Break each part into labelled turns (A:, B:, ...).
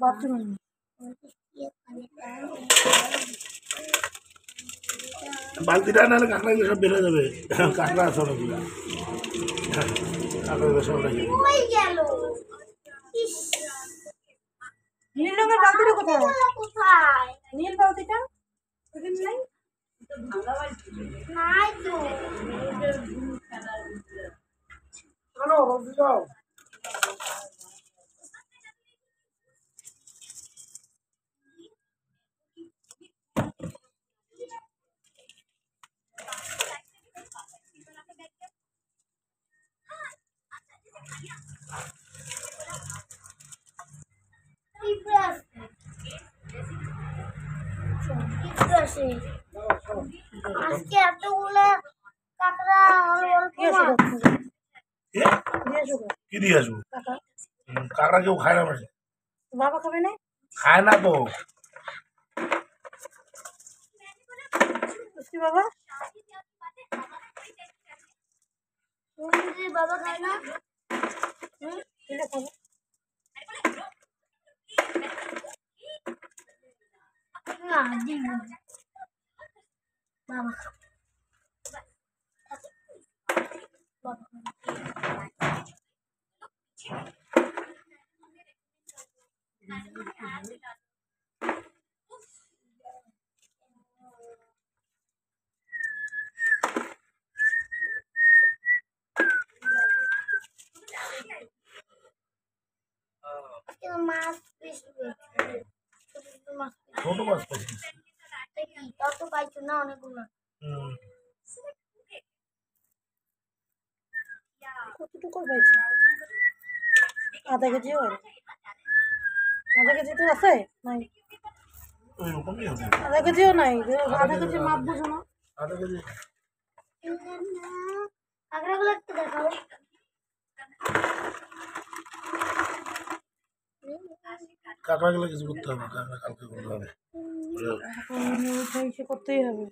A: বাথরুমে
B: বালতিটা নাহলে কাঁকড়াগুলো সব বেরো যাবে। কাঁকড়া আছে অনেকগুলো, কাঁকড়াগুলো সব রেখে
A: নীল রঙের বালতিটা কোথায়? নীল বালতিটা
C: আজকে এতগুলো কাঁকড়া
B: কি দিয়ে আসবো? কাঁকড়া কেউ খায় না বাড়ি,
A: বাবা খাবে না?
B: খায় না তো
A: বাবা
C: বাবা খায় না। মাছ
B: ছোট মাছ পাইছি।
C: তত পাইছো না অনেকগুলো।
A: কতটুকু পাইছে? আধা কেজি হয়? আধা কেজি তো আছে নাই?
B: ওইরকমই হবে,
A: আধা কেজিও নাই, আধা কেজি মাপ বুঝো না?
B: আধা কেজি।
C: কাঁকড়াগুলো একটু দেখাও।
B: কাঁকড়াগুলো কিছু করতে হবে, কাঁকড়া কালকে করতে হবে।
A: করতেই হবে।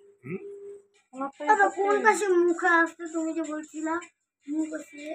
C: কোন পাশে মুখ আসতে তুমি যে বলছিলা মুখ আসলে